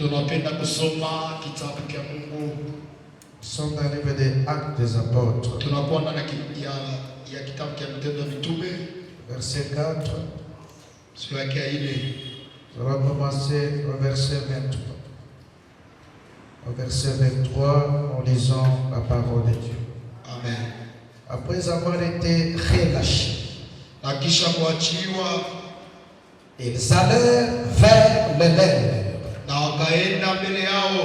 Tunapenda kusoma kitabu cha Mungu. Sont dans le livre des Actes des Apôtres. Tunakuwa ndani ya kitabu cha Matendo ya Mitume, Verset 4. sura ya 4. On va commencer au verset 23. Au verset 23, en lisant la parole de Dieu. Amen. Après avoir été relâchés, Na kisha kuachiwa, ils allèrent vers les lèvres na wakaenda mbele yao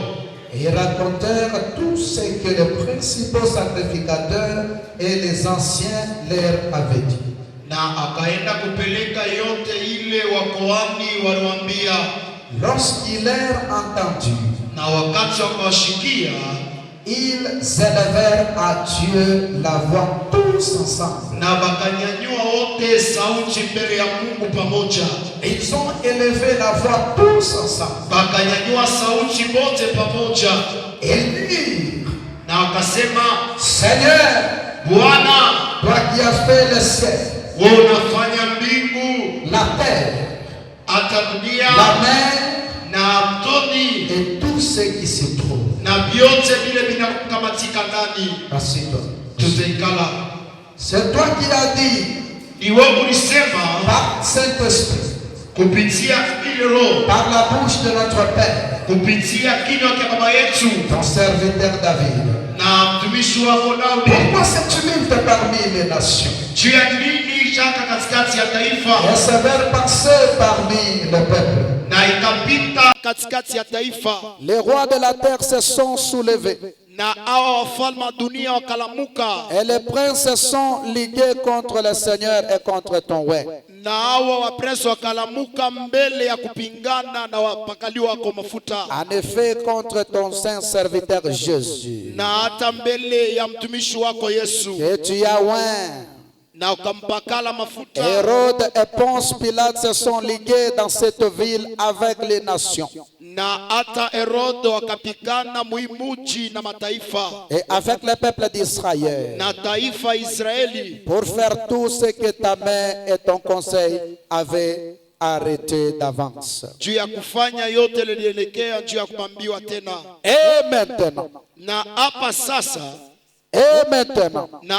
et racontèrent tout ce que les principaux sacrificateurs et les anciens leur avaient dit. na akaenda kupeleka yote ile wakoani waliwaambia. Lorsqu'ils l'eurent entendu, Na wakati wakawashikia, ils élevèrent à Dieu la voix tous ensemble. na wakanyanyua wote sauti mbele ya Mungu pamoja. Ils ont élevé la voix tous ensemble. Wakanyanyua sauti wote pamoja, Ils dirent, na wakasema, Seigneur, Bwana, toi qui as fait le ciel, wewe unafanya mbingu, la terre, hata dunia la mer na mtoni et tout ce qui se trouve. na vyote vile vinakamatika ndani. Assis-toi. Tutaikala. C'est toi qui as dit Ni wewe ulisema par Saint-Esprit, kupitia ile Roho, par la bouche de notre Père, kupitia kinywa cha baba yetu ton serviteur David. na mtumishi wako Daudi. Pourquoi ce tumulte parmi les nations? Juu ya nini shaka katikati ya taifa, Et sévère passé parmi le peuple. na ikapita katikati ya taifa, Les rois de la terre se sont soulevés na hawa wafalme wa dunia wakalamuka, et les princes se sont ligués contre le Seigneur et contre ton roi. na hawa waprince wakalamuka mbele ya kupingana na wapakali wako mafuta, En effet, contre ton saint serviteur Jésus, na hata mbele ya mtumishi wako Yesu, que tu as oint. na ukampakala mafuta. Hérode et Ponce Pilate se sont ligués dans cette ville avec les nations Na hata Herode wakapigana muimuji na mataifa et avec le peuple d'Israël na taifa Israeli, pour faire tout ce que ta main et ton conseil avaient arrêté d'avance. juu ya kufanya yote lilielekea juu ya kupambiwa tena. Et maintenant, Na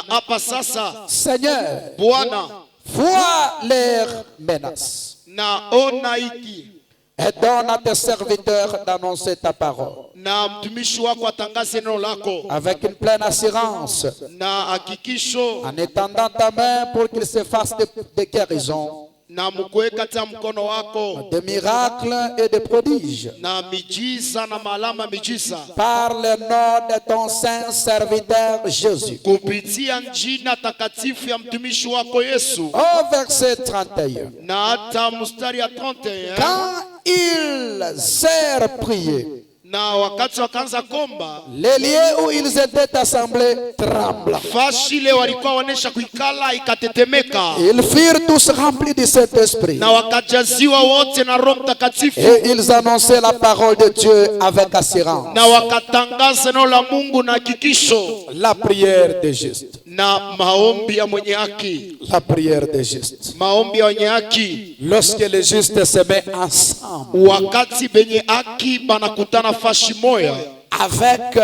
hapa sasa, Seigneur, Bwana, vois leurs menaces naona hiki, et donne à tes serviteurs d'annoncer ta parole na mtumishi wako atangaze neno lako avec une pleine assurance, na hakikisho, en étendant ta main pour qu'il se fasse des guérisons, na mkuweka ta mkono wako des miracles et des prodiges, na mijiza na malama mijiza, par le nom de ton saint serviteur Jésus. kupitia jina takatifu ya mtumishi wako Yesu. Au verset 31. Na hata mstari ya 31, Quand ils eurent prié, na wakati wakaanza komba, les lieux où ils étaient assemblés tremblent. fashi ile walikuwa wanesha kuikala ikatetemeka, Ils furent tous remplis de cet esprit. na wakajaziwa wote na Roho Mtakatifu, Et ils annonçaient la parole de Dieu avec assurance. na wakatangaza neno la Mungu na hakikisho, La prière des justes. na maombi ya mwenye haki, La prière des justes. maombi ya mwenye haki. Lorsque les justes se mettent ensemble Wakati benye haki banakutana fashi moya avec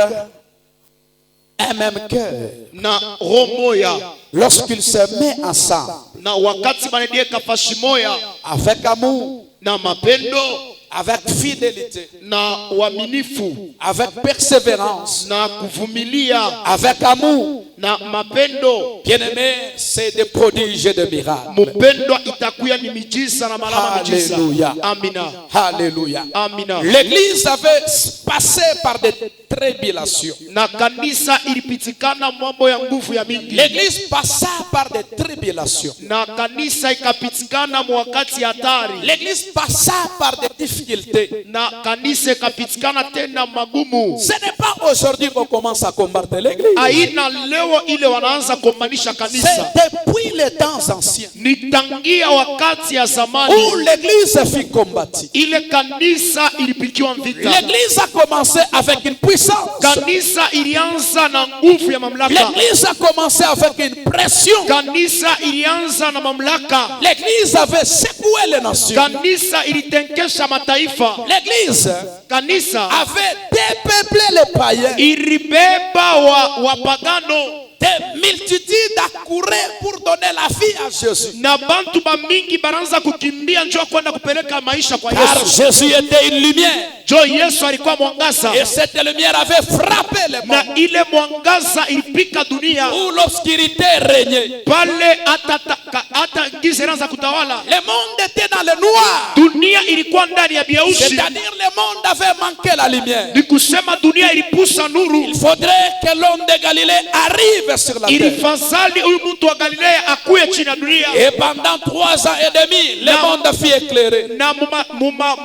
un même cœur, na roho moya, lorsqu'ils se mettent ensemble na wakati banadieka fashi moya avec amour, na mapendo avec fidélité, na uaminifu avec persévérance, na kuvumilia avec amour, na mapendo, bien-aimés, c'est des prodiges et des miracles. mupendo itakuya ni mijiza na malama mijiza. Alléluia. Amina, Alléluia. amina. L'église avait passé par des tribulations. Na kanisa ilipitikana mambo ya nguvu ya mingi. L'église passa par des tribulations. Na kanisa ikapitikana mwakati hatari. L'église passa par des difficultés. Na kanisa ikapitikana tena magumu. Ce n'est pas aujourd'hui qu'on commence à combattre l'église. Aina leo leo ile wanaanza kumanisha kanisa. C'est depuis les temps anciens Ni tangia wakati ya zamani où l'église fut combattue. ile kanisa ilipikiwa vita. L'église a commencé avec une puissance. Kanisa ilianza na nguvu ya mamlaka. L'église a commencé avec une pression. Kanisa ilianza na mamlaka. L'église avait secoué les nations. Kanisa ilitenkesha mataifa. L'église Kanisa avait dépeuplé les païens. ilibeba wapagano. Des multitudes accouraient pour donner la vie à Jésus. Na bantu ba mingi baranza kukimbia njoo kwenda kupeleka maisha kwa Car Yesu. Jésus était une lumière. Jo Yesu alikuwa mwangaza. Et cette lumière avait frappé les Na mondes. ile mwangaza ilipika dunia. Où l'obscurité régnait. Pale hata giza ilianza kutawala. Le monde était dans le noir. Dunia ilikuwa ndani ya biaushi. C'est-à-dire le monde avait manqué la lumière. Ni kusema dunia ilipusa nuru. Il faudrait que l'homme de Galilée arrive sur la terre. Ilifadhali huyu mtu wa Galilea akuye chini ya dunia. Et pendant 3 ans et demi, le monde fut éclairé. Na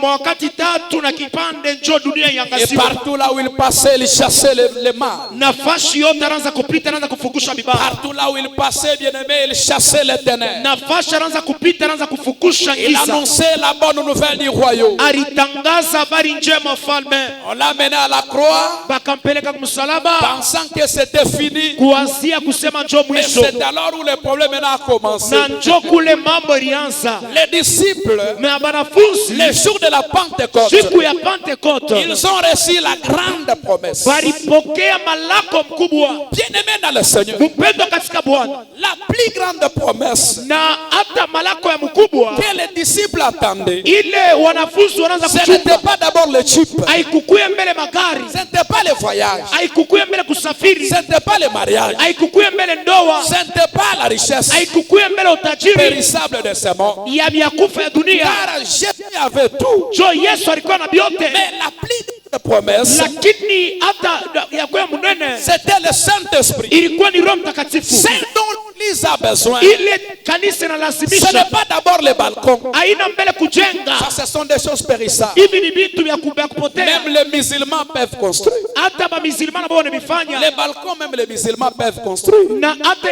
wakati 3 na kipande njoo dunia Et iangaziwe. partout là où il passait, il chassait le mal. Nafasi yote anaanza kupita, anaanza kufungusha mibaya. Partout là où il passait, bien aimé, il chassait les ténèbres. Nafasi anaanza kupita, anaanza kufungusha Il giza. annonçait la bonne nouvelle du royaume. Alitangaza habari njema falme. On l'a mené à la croix, Bakampeleka kumsalaba pensant que c'était fini. kuanzia kusema njoo Mais mwisho. c'est alors où le problème maintenant a commencé. Na njoo kule mambo ilianza. Les disciples, Na banafunzi le jour de la Pentecôte, siku ya Pentekote ils ont reçu la grande promesse. walipokea malako mkubwa. Bien-aimé dans le Seigneur, Mpendwa katika Bwana. la plus grande promesse Na hata malako ya mkubwa que les disciples attendaient, ile wanafunzi wanaanza ce kuchunga. n'était pas d'abord le chip, Haikukuye mbele magari, ce n'était pas le voyage, haikukuye mbele kusafiri, ce n'était pas le mariage, haikukuye mbele ndoa, ce n'était pas la richesse haikukuye mbele utajiri périssable de ce monde. ya vyakufa ya dunia. Car Jésus avait tout. Jo Yesu alikuwa na vyote, Mais la plus grande promesse, lakini hata ya kwa munene c'était le Saint-Esprit. ilikuwa ni Roho Mtakatifu. C'est dont l'Église a besoin. Ile kanisa Ce inalazimisha n'est pas d'abord les balcons. haina mbele kujenga. Ça, ce sont des choses périssables. Hivi ni vitu vya kupotea. Même les musulmans peuvent construire. Hata bamizilima nabo wanavifanya. Les balcons, même les musulmans peuvent construire. Na hata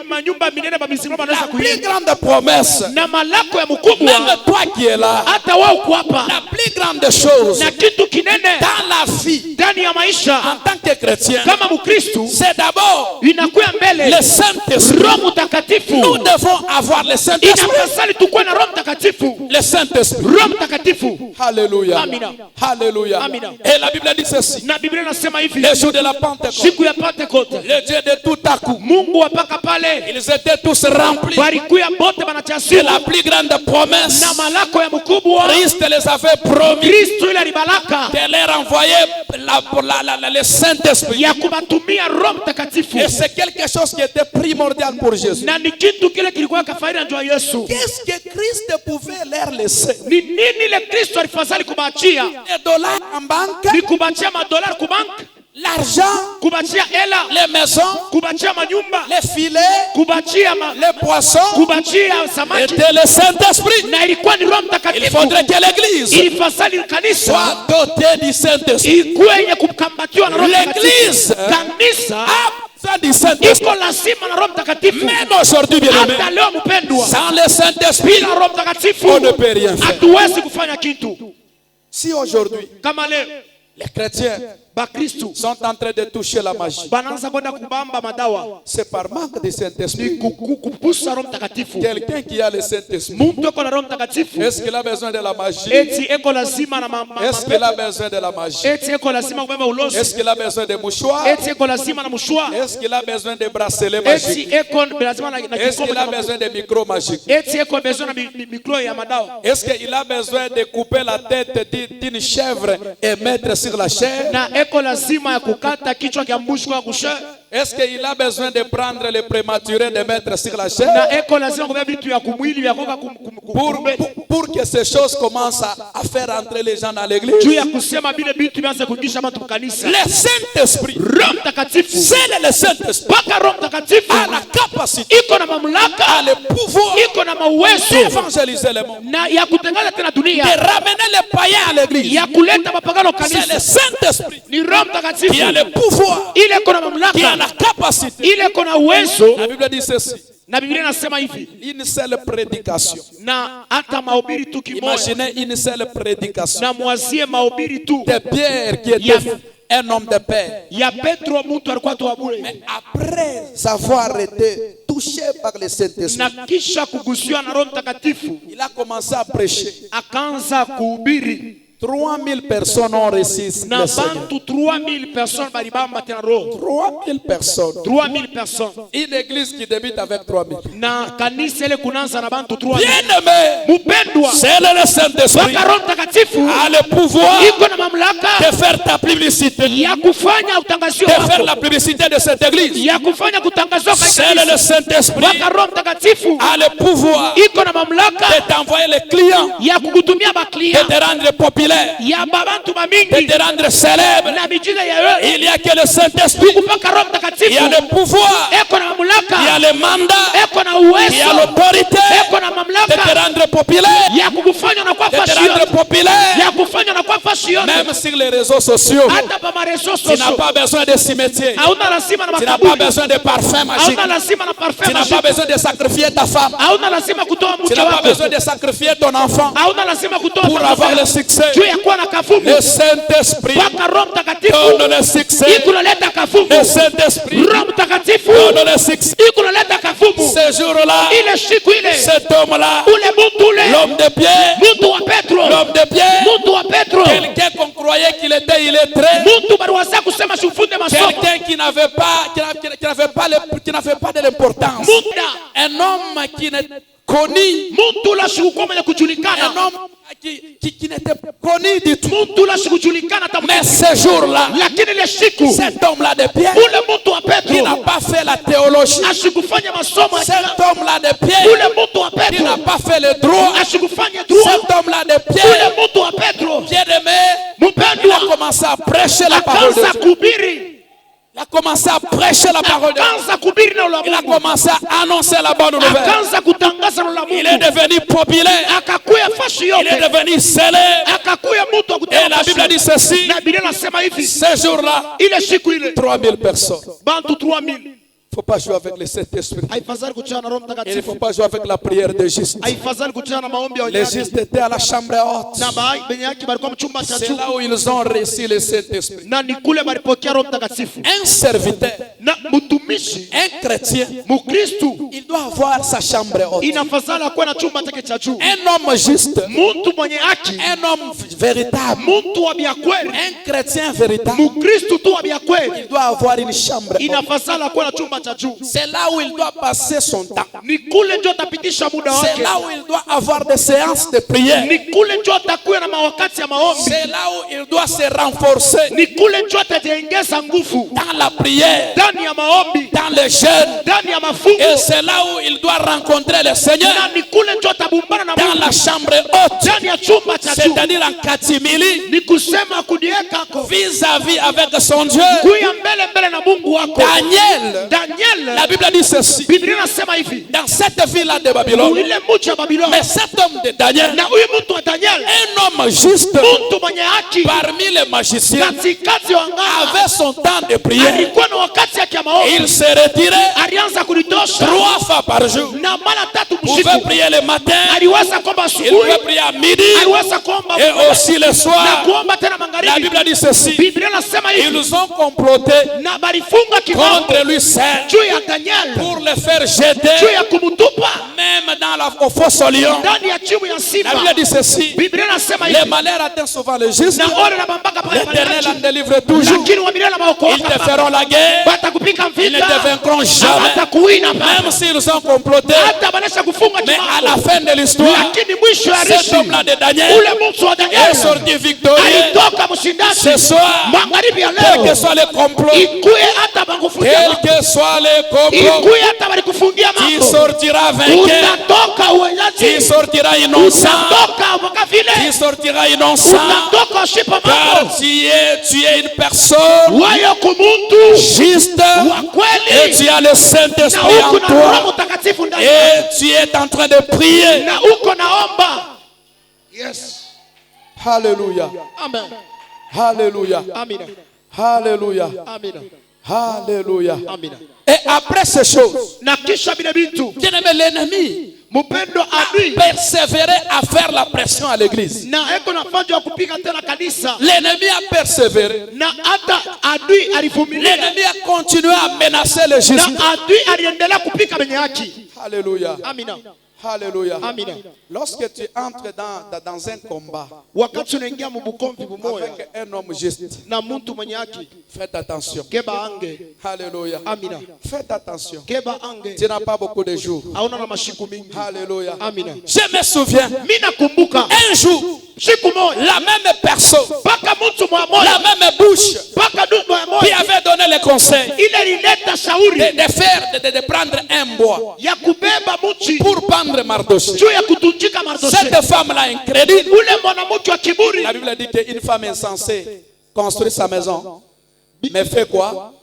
manyumba minene bamizilima wanaweza La plus kujenga. grande promesse, Na malako ya mkubwa même toi qui es là, hata wao kuapa. la plus grande chose Na kitu kinene dans la vie ndani ya maisha en tant que chrétien, kama Mkristu c'est d'abord inakuya mbele le Saint-Esprit. Roho Mtakatifu. Nous devons avoir le Saint-Esprit. Inapasali tukuwe na Roho Mtakatifu. Le Saint-Esprit. Roho Mtakatifu. Alléluia. Amina. Alléluia. Amina. Et la Bible dit ceci. Na Biblia inasema hivi, Le jour de la Pentecôte, siku ya Pentekote le Dieu de tout à coup, Mungu wapaka pale ils étaient tous remplis walikuya bote de banachasiwa la plus grande promesse. na malako ya mkubwa. Christ les avait promis Kristo ile alibalaka de leur envoyer le Saint-Esprit. ya kubatumia Roho Mtakatifu, Et c'est quelque chose qui était primordial pour Jésus. na ni kitu kile kilikuwa kafaida njoo Yesu. Qu'est-ce que Christ pouvait leur laisser? Ni nini ile Kristo alifadhali kubaachia? Les dollars en banque, Ni kubaachia madolari kubank, l'argent, kubaachia hela, les maisons, kubaachia manyumba, les filets, kubaachia les poissons. kubaachia samaki, Était le Saint-Esprit. na ilikuwa ni Roho Il Mtakatifu. faudrait que l'Église Ilifadhali kanisa soit dotée du Saint-Esprit. ikuwe yenye kukambatiwa na Roho L'Église Mtakatifu. Kanisa a besoin du Saint-Esprit. iko lazima na Roho Mtakatifu. Même aujourd'hui, bien aimé, Hata leo mpendwa, sans le Saint-Esprit, bila Roho Mtakatifu on ne peut rien faire. hatuwezi kufanya kitu. Si aujourd'hui, Kama leo les chrétiens Bakristu sont en train de toucher la magie, banaanza kwenda kubamba madawa, c'est par manque de ni Saint-Esprit. kupusa Roho Mtakatifu. Quelqu'un qui a le Saint-Esprit, Mtu eko na Roho Mtakatifu est-ce qu'il a besoin de la magie? eti eko lazima na Est-ce qu'il a besoin de la magie? eti eko lazima kubeba ulozi, Est-ce qu'il a besoin de mouchoirs? eti eko lazima na mshwa, Est-ce qu'il a besoin de bracelets eti magiques? eko lazima na Est-ce kikombe qu'il a cha besoin de micros magiques? eti eko besoin na mikro ya madawa, Est-ce qu'il a besoin de couper la tête d'une chèvre et mettre sur la chair? na eko lazima ya kukata kichwa kya mbushi kwa kushe, Est-ce qu'il a besoin de prendre les prématurés et de mettre sur la chair? na eko lazima kubeba vitu ya kumwili vya koka Pour que ces choses commencent à faire entrer les gens dans l'église. juu ya kusema vile vitu vianze kuingisha watu kanisa. Le Saint-Esprit, Roho Mtakatifu, c'est le Saint-Esprit, mpaka Roho Mtakatifu a la capacité, iko na mamlaka, a le pouvoir iko na mauwezo d'évangéliser le monde, na ya kutangaza tena de dunia, ramener les païens à l'église. ya kuleta mapagano C'est le kanisa. Saint-Esprit Ni Roho Mtakatifu qui a le pouvoir, ile iko na qui a mamlaka, la capacité. ile kuna uwezo. La Bible dit ceci. Na Biblia inasema hivi, Une seule prédication. na hata mahubiri tu kimoja, Imaginez une seule prédication na mwazie mahubiri tu de Pierre qui était un homme de paix. ya Petro, mtu alikuwa tu abure, Mais après avoir été touché par le Saint-Esprit, na kisha kugusiwa na Roho Mtakatifu il a commencé à prêcher. akaanza kuhubiri, 3000 personnes ont reçu na le Seigneur. bantu 3000 personnes balibamba tena Roho. 3000 personnes. 3000 personnes, Une église qui débute avec 3000. na kanisa ile kunaanza na bantu 3000. Bien-aimé, Mpendwa, c'est le Saint-Esprit mpaka Roho Mtakatifu a le pouvoir iko na mamlaka de faire ta publicité, ya kufanya utangazio de faire wako, la publicité de cette église. ya kufanya kutangazwa kwa C'est le kanisa. Saint-Esprit Mpaka Roho Mtakatifu a le pouvoir iko na mamlaka de t'envoyer les clients, ya kukutumia de baklia te rendre populaire, ya babantu de bamingi te rendre célèbre. na mijiza ya wewe. Il y a que le Saint-Esprit Mpaka Roho qui a Mtakatifu le pouvoir, eko na qui a mamlaka, le mandat, eko na qui a uwezo, l'autorité eko na de te mamlaka rendre populaire, ya kukufanya na kwa de te fashi rendre yote, populaire, ya kufanya na kwa fashi yote, même sur les réseaux sociaux. hata pa marezo Tu n'as sosio. pas besoin de cimetière. Hauna lazima na Tu n'as pas makaburi, besoin de parfum magique. hauna lazima na Tu parfum n'as pas magique, besoin de sacrifier ta femme. hauna lazima kutoa Tu mke n'as pas wako, besoin de sacrifier ton enfant hauna lazima kutoa pour mtoto avoir wako le succès. juu ya kuwa na kafumu. Le Saint-Esprit Mpaka Roho Mtakatifu donne le succès. ikunaleta kafumu. Le Saint-Esprit Roho Mtakatifu donne le succès. ikunaleta kafumu. Ce jour-là, Ile siku ile cet homme-là, ule mtu ule l'homme de bien, mtu wa Petro, l'homme de bien, mtu wa Petro, quelqu'un qu'on croyait qu'il était illettré, mtu baliweza kusema siufunde masomo, quelqu'un qui n'avait pas, qui n'avait pas de l'importance, muda un homme qui n'est connu, mtu la sikukuwa mwenye un kujulikana, homme qui n'était pas connu du tout. mtu la sikujulikana hata Mais mtu. ce jour-là, Lakini ile siku cet homme-là de bien, ule mtu wa qui n'a Petro pas fait la théologie, asikufanya masomo ya cet kila- homme-là de bien, ule mtu wa qui n'a Petro pas fait le droit, asikufanya droit, cet homme-là de bien, ule mtu wa Petro bien-aimé, il a mpendwa commencé à prêcher la parole de akaanza Dieu. kuhubiri, Il a commencé à prêcher la parole de Dieu. akaanza kuhubiri neno la Il a Mungu, commencé à annoncer la bonne nouvelle. akaanza kutangaza neno la Il est Mungu, devenu populaire. akakuya fashi Il est yote, devenu célèbre. akakuya mtu wa Et kutoa la Bible dit fashi. ceci. Na Biblia nasema hivi, Ce jour-là, ile siku ile 3000 personnes. bantu 3000. Il ne faut pas jouer avec le Saint-Esprit. Haifadhali kuchana na Roho Il ne faut Mtakatifu, pas jouer avec la prière de juste. haifadhali kuchana na maombi ya Les wenyeji. justes étaient à la chambre haute. Na baadhi benye yake balikuwa mchumba cha C'est juu, là où ils ont reçu le Saint-Esprit. na ni kule balipokea Roho Mtakatifu. Un serviteur, Na mtumishi un chrétien, Mkristu il doit avoir sa chambre haute. inafadhali akuwe na chumba chake cha juu. Un homme juste, Mtu mwenye haki, un homme véritable, mtu wa bia kweli, un chrétien véritable, Mkristu tu wa bia kweli, il doit avoir une chambre haute. inafadhali akuwe na chumba cha juu. C'est là où il doit passer son temps. Ni kule ndio atapitisha muda C'est wake, là où il doit avoir des séances de prière. ni kule ndio atakuwa na mawakati ya maombi, C'est là où il doit se renforcer ni kule ndio atajiongeza nguvu dans la prière, ndani ya maombi, dans le jeûne. ndani ya mafungo, Et c'est là où il doit rencontrer le Seigneur na ni kule ndio atabumbana na dans Mungu la chambre haute, ndani ya chumba cha juu. c'est-à-dire en katimili, Ni kusema kudiekako vis-à-vis avec son Dieu. kuya mbele mbele na Mungu wako. Daniel, Daniel, la Bible dit ceci, Biblia inasema hivi, dans cette ville-là de Babylone, ile mji wa Babiloni, mais cet homme de Daniel, na huyu mtu wa Daniel, un homme juste mtu mwenye haki parmi les magiciens, katikati ya wanganga, avait son temps de prière. alikuwa na wakati yake ya maombi, Il se retirait alianza kulitosha 3 fois par jour. na mara 3 Il pouvait msiku. prier le matin, Aliweza kuomba il asubuhi, pouvait prier à midi aliweza kuomba et aussi le na soir. kuomba tena La magharibi. Bible dit ceci, Biblia inasema hivi, ils ont comploté na balifunga kibao contre lui seul juu ya Daniel, pour le faire juu jeter ya kumtupa même au fosse au lion. ndani ya chimu ya La simba. Bible dit ceci, Biblia inasema les hivi, malheurs atteignent souvent le juste, na ole na bambaka pale l'Éternel en pale, délivre toujours. lakini wa milele Ils te maokoa feront la guerre, batakupika ils ne vita, te vaincront jamais, hatakuwina même s'ils ont comploté. hata banesha kufunga Mais à kibao, la fin de l'histoire, lakini mwisho ya cet rishi homme-là de Daniel ule mtu wa est Daniel sorti victorieux. alitoka mshindaji. Ce soir, Magharibi ya quel que leo soit le complot, ikuye hata bakufungia quel mambo, que soit le complot, ikuye hata balikufungia tu mambo, sortiras vainqueur, utatoka tu uwenyaji, sortiras innocent, utatoka mpaka tu vile sortiras innocent, utatoka ushipa car mambo. tu es une personne Wayo kumuntu juste wa et kweli, tu as le na Saint-Esprit en uko na Roho toi Mtakatifu ndani et tu es en train de prier. na uko naomba. Yes. Alléluia, Amen. alléluia, Amina. alléluia, Amina. Alléluia. Amina. Et après ces choses, Na kisha bile bitu, bien-aimé, l'ennemi mupendo a adui persévéré à faire la pression à l'église. na eko nafanya ya kupiga tena kanisa, L'ennemi a persévéré. na hata adui alivumilia, L'ennemi a continué à menacer les justes. na adui aliendelea kupika benye haki. Alléluia. Amina. Alléluia. Amina. Lorsque tu entres dans un combat Wakati unaingia mubukomvi bumoya avec un homme juste, na muntu mwenye haki, faites attention. keba ange. Alléluia. Amina. Faites attention. Keba ange. Tu n'as pas beaucoup de jours. Hauna na mashiku mingi. Alléluia. Amina. Je me souviens, Mimi nakumbuka un jour, siku moja la même personne, paka mtu mwa la moja même bouche, paka ndugu mwa qui moja avait donné le conseil ile lileta shauri de prendre un bois ya kubeba mchi pour prendre Mardochée. juu ya kutunjika Mardochée. Cette femme-là incrédule. Ule mwanamke wa kiburi, La Bible dit qu'une femme insensée construit sa maison, mais fait quoi?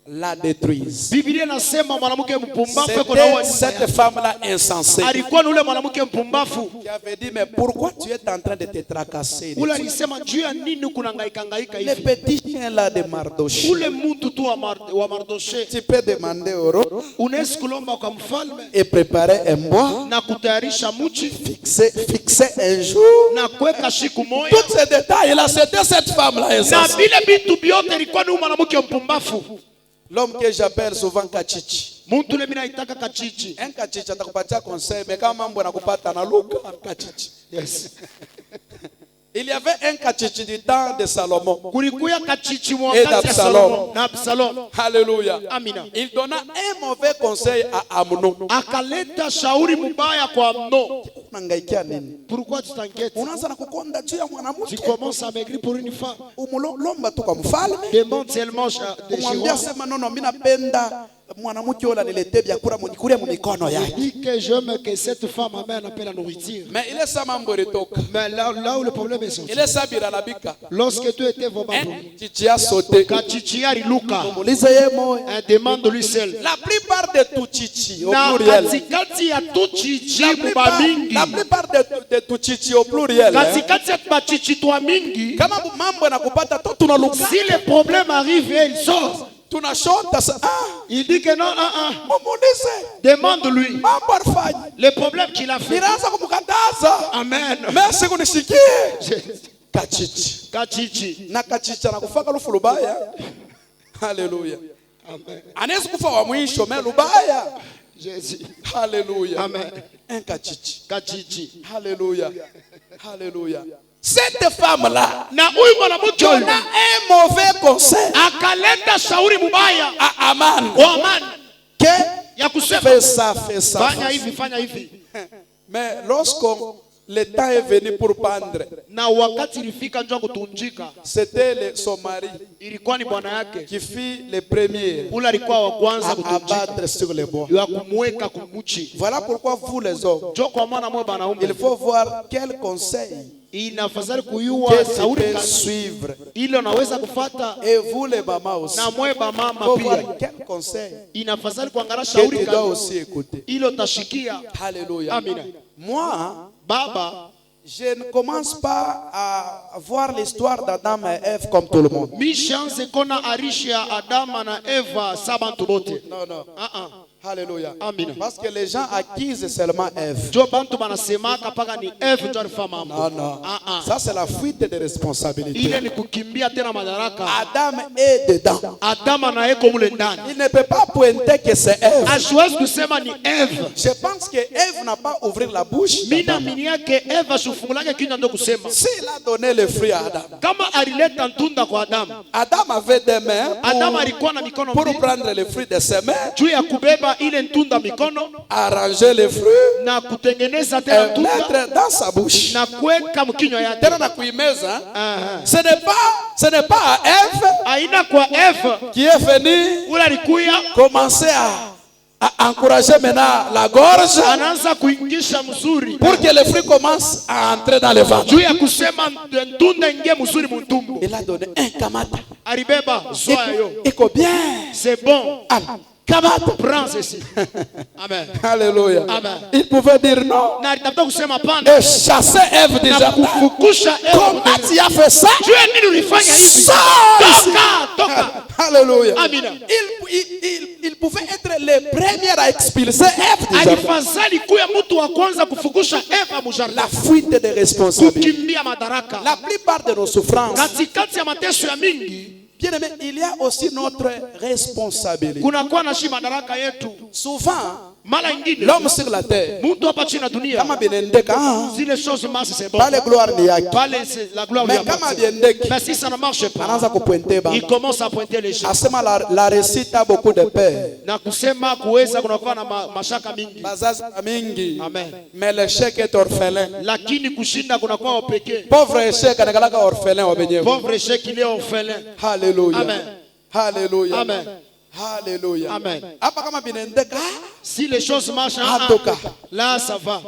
La détruise. Biblia inasema mwanamke mpumbavu yuko na C'était uwa cette femme-là insensée alikuwa ni ule mwanamke mpumbavu qui avait dit, mais pourquoi tu es en train de te tracasser? ule alisema juu ya nini kuna ngaika Le hivi. petit chien-là de Mardochée. Ule mtu tu wa Mardochée Tu peux demander au roi unaweza kulomba kwa mfalme et préparer un bois, na kutayarisha mchi fixer un jour. na kuweka siku moja, Tous ces détails-là, c'était cette femme-là na insensée. vile vitu vyote ilikuwa ni mwanamke mpumbavu. L'homme que j'appelle souvent Kachichi. Mtu ule mimi naitaka kachichi. Un Kachichi atakupatia conseil, mais kama mambo yanakupata na Luka Kachichi. Yes. Il y avait un Kachichi du temps de Salomon. Kulikuya kachichi Et wakati ya d'Absalom. Salomo na Absalom. Alléluia. Amina. Il donna un mauvais conseil à Amnon. Akaleta shauri mbaya kwa Amnon. Unangaikia nini? Pourquoi tu t'inquiètes? Unaanza na kukonda juu ya Tu mwanamke. commences à maigrir pour une femme. Umulomba tu kwa mfalme. Demande seulement de Kumwambia chez sema nono, mimi napenda mwanamke yule aniletee vyakula mnikulie mumikono yake. dit que j'aime que cette femme amène un peu la nourriture. Mais ile saa mambo ilitoka. Mais là où le problème est sorti, Ile saa biralabika. lorsque tu étais vraiment Chichi a sauté. kachichi aliluka, Muulize yeye moyo. demande lui seul. La plupart de tout chichi au Na pluriel. katikati ya tu chichi La muba mingi, plupart de tout chichi au pluriel. katikati ya machichi twa mingi, Kama mambo yanakupata tu tunaluka. si le problème arrive, il sort. Tunashota sa Il dit que non, mumuulize. demande-lui Mambo alifanya. le problème qu'il a fait. Ninaanza kumkataza. Amen. Merci kunisikie. Kachichi. Kachichi. Na kachichi anakufaka lufu lubaya. Haleluya. Amen. Anaweza kufa wa mwisho me lubaya. Jésus. Haleluya. Amen. Un kachichi. Kachichi. Haleluya. Haleluya. Cette femme-là Na huyu mwanamke donna un mauvais conseil akaleta shauri mubaya à Aman. kwa Amani Que ya kusema fais ça, fais ça. fanya hivi, fanya hivi. Mais lorsque le temps est venu pour pendre, Na wakati ilifika njoo kutunjika, c'était son mari ilikuwa ni bwana yake qui fit le premier ule alikuwa wa kwanza à kutunjika abattre sur les bois. ya kumweka kumuchi. Voilà pourquoi vous les hommes, Njoo kwa mwana mwe banaume, il faut voir quel conseil inafadhali que kuyua tu shauri peux kali suivre. ile unaweza kufata, Et vous les mamans aussi, na mwe ba il mama faut voir pia quel conseil inafadhali kuangalia que shauri tu dois kali aussi écouter. ile utashikia. Alléluia. Amina. Moi, Baba, je ne commence pas à voir l'histoire d'Adam et Ève comme tout le monde. mi chance kona arishi ya Adama na Eva sabantu bote. Non, non. Alléluia. Amina. Parce que les gens accusent seulement Ève. Jo bantu banasemaka paka ni Eve ndio alifanya mambo. Non, non. Ça, c'est la fuite de responsabilité. Ile ni kukimbia tena madaraka. Adam est dedans. Adama na eko mule ndani. Il ne peut pas pointer que c'est Ève. Asiwezi kusema ni Eve. Je pense que Ève n'a pas ouvert la bouche. Mina mini yake Eve asifungulake kinywa ndio kusema. S'il a donné le fruit à Adam, Kama alileta ntunda kwa Adamu, Adam avait des mains Adamu alikuwa na mikono pour mbili prendre le fruit de ses mains, juu ya kubeba ile ntunda mikono arranger les fruits na kutengeneza tena et ntunda mettre dans sa bouche. na kuweka mkinywa yake. Tena na kuimeza. Aha. Ce n'est pas à Ève Aina kwa Eve qui est venue ule alikuya commencer à encourager maintenant la gorge anaanza kuingisha mzuri pour que le fruit commence à entrer dans le ventre. juu ya kusema ntunda ingie mzuri mtumbo. Il a donné un kamata. Alibeba zoa yo. Iko bien. C'est bon. Ah, Kamata. Prends ceci. Amen. Alléluia. Amen. Il pouvait dire non. Na alitafuta kusema pana. Et chasser Ève du Na jardin. kufukusha Eva. Comment tu as fait ça? Jua nini ulifanya hivi? Sors! Toka. Alléluia. Amina. Il pouvait être le premier à expulser Ève du jardin. Alifadhali kuya mtu wa kwanza kufukusha Eva mujardin. La fuite de responsabilité. Kukimbia madaraka. La plupart de nos souffrances, Katikati ya mateso ya mingi, bien aimé, il y a aussi notre responsabilité. kunakuwa na shi madaraka yetu. Souvent, Mara ingine l'homme sur la terre, mtu hapa chini ya dunia, kama binendeka, zile choses marche c'est bon. pas le gloire ni yake. Pale c'est la gloire Mais de kama Dieu. biendeki, Mais si ça ne marche pas, anaanza kupointer il baba. commence à pointer les gens. Asema la réussite a beaucoup de peur. Na kusema kuweza kunakuwa na mashaka mingi. Bazazi mingi. Amen. Mais l'échec est orphelin. Lakini kushinda kunakuwa pekee. Pauvre échec anakalaka orphelin wa benyewe. Pauvre échec il est orphelin. Alléluia. Amen. Alléluia. Amen. Alléluia. Amen. Hapa kama binendeka, Si les choses marchent, là ça va.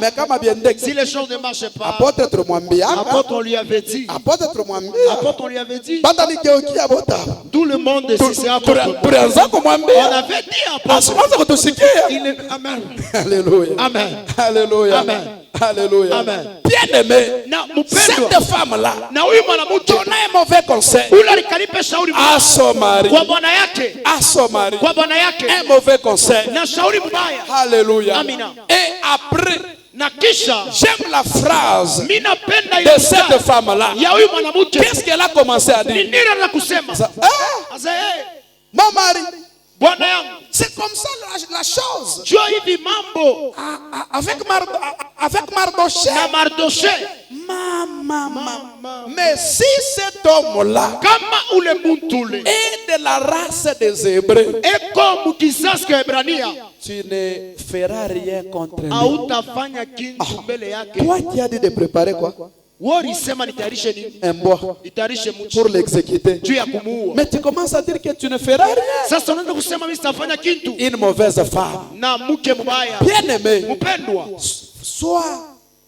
mais kama biendeki, Si les choses ne marchent pas, apôtre tumwambia, apôtre on lui avait dit. apôtre tumwambia, Apôtre on lui avait dit. bata nikeukia bota. Tout le monde ici c'est apôtre. Tulianza On kumwambia, avait dit apôtre. asianza kutusikia. Il est... Amen. Alléluia. Amen. Alléluia. Amen. Alléluia. Amen. Bien aimé, Na mpendwa. cette femme-là, Na huyu mwanamke donna un mauvais conseil ule alikalipa shauri à son mari. kwa bwana yake. À son mari. Kwa bwana yake. Un mauvais conseil. Na shauri mbaya. Alléluia. Amina. Et après, Na kisha j'aime la phrase mimi napenda de ile cette femme-là. ya huyu mwanamke. Qu'est-ce qu'elle a commencé à dire? Nini anataka kusema? Ah, Asa yeye, mon mari, bwana yangu, c'est comme ça la chose. jua hivi mambo Avec Mardoché. na Mardoche. Mais si cet homme-là Kama ule muntu ule est de la race des Hébreux, eko mukisasi kwa Hebrania, tu ne feras rien contre lui. hautafanya kintu mbele yake. Toi qui as dit de préparer quoi? Wewe ulisema nitayarishe nini? Un bois Nitayarishe mtu pour l'exécuter. juu ya kumuua. Mais tu commences à dire que tu ne feras rien. Sasa unaanza kusema mimi sitafanya kintu Une mauvaise femme. na mke mbaya. Bien aimé, Mpendwa,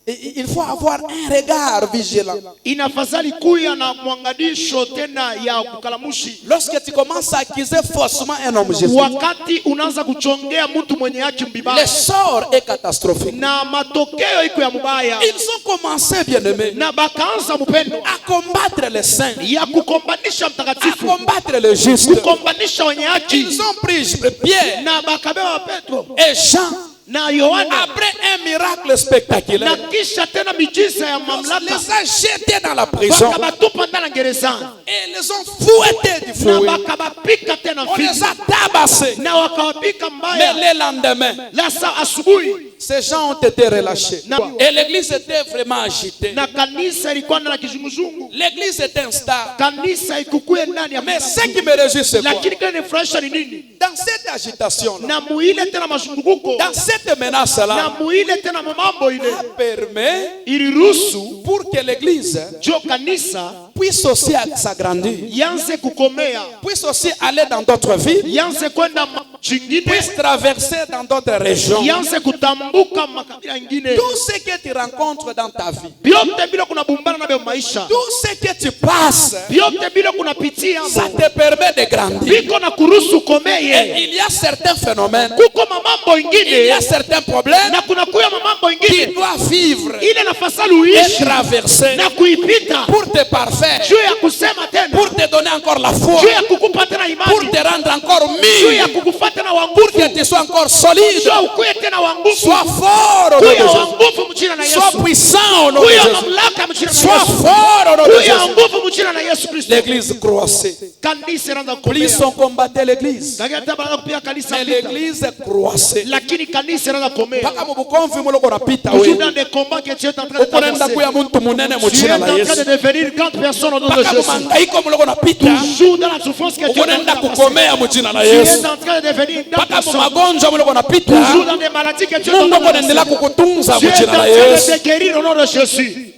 il faut avoir un regard vigilant. inafadhali kuya na mwangadisho tena ya kukalamushi. Lorsque tu commences à accuser faussement un homme juste, Wakati unaanza kuchongea mtu mwenye haki le mbibaya sort est catastrophique. na matokeo iko ya mbaya, Ils ont commencé, bien aimé, na bakaanza mpendo à combattre les saints, ya kukombanisha à mtakatifu, combattre les justes. kukombanisha wenye haki, Ils ont pris Pierre na bakabeba Petro et Jean na Yohana, après un miracle spectaculaire. na kisha tena miujiza ya Les mamlaka a jetés dans la prison bakabatupa ndani ya gereza et les ont fouettés du na fouet. bakabapika tena On les fimbo a tabassés. na wakawapika Mais mbaya. le lendemain, La saa asubuhi ces gens ont été relâchés. Na- Et l'église était vraiment agitée. na kanisa ilikuwa na kizunguzungu, L'église était instable. kanisa ikukuye ndani ya Mais ce qui me réjouit, c'est quoi? lakini kile nifurahisha ni nini? Dans cette agitation, Na muile tena mazunguko dans cette na menace-là, muile tena mambo ile permet iliruhusu pour que l'église jo kanisa puisse aussi s'agrandir, yanze kukomea, puisse aussi aller dans d'autres villes, yanze kwenda chingine, puisse traverser dans d'autres régions. yanze kutambuka makabila ingine. Tout ce que tu rencontres dans ta vie, Vyote bila kunabumbana navyo maisha, tout ce que tu passes, vyote bila kunapitia ça hapo, te permet de grandir. viko na kuruhusu Et komeye. il y a certains phénomènes, Kuko mamambo il y ingine a certains problèmes na kuna kuya mamambo qui ingine doivent vivre ile nafasa et luishi traverser na kuipita pour te parfaire, juu ya kusema tena, pour te donner encore la foi, juu ya kukupa tena pour imani, te rendre encore juu ya mieux, kukufa tena pour wanguvu, que tu sois encore solide. juu ukuye tena wanguvu, Sois fort au nom de kuya Jésus. wanguvu mchina na Sois Yesu, puissant au nom de kuya Jésus. mamlaka mchina na Sois Yesu, fort au nom de kuya Jésus. nguvu mchina na Yesu Kristo. L'église croissait. Kanisa inaanza Plus kukomea, on combattait l'église, lakini hata baada ya kupiga kanisa mais vita, l'église croissait. lakini kanisa inaanza kukomea. Mpaka mu Bukomvi muloko napita Aujourd'hui, we. dans des combats que tu es en train de Ukonaenda traverser, kuya muntu munene mu tu es jina en la train de Yesu. devenir grande personne au nom de Mpaka mu Jésus. mangaiko muloko napita. Toujours dans la souffrance que tu es en train Ukonaenda de passer. kukomea mu jina la Tu Yesu. es en train de devenir une grande Mpaka mu personne. magonjwa muloko napita. Toujours dans des maladies que tu es en Mungu train de anaendelea passer. kukutunza Tu mu es en jina la train Yesu. de te guérir au nom de Jésus.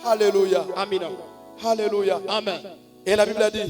Alléluia. Amen. Alléluia. Amen. Et la Bible a dit,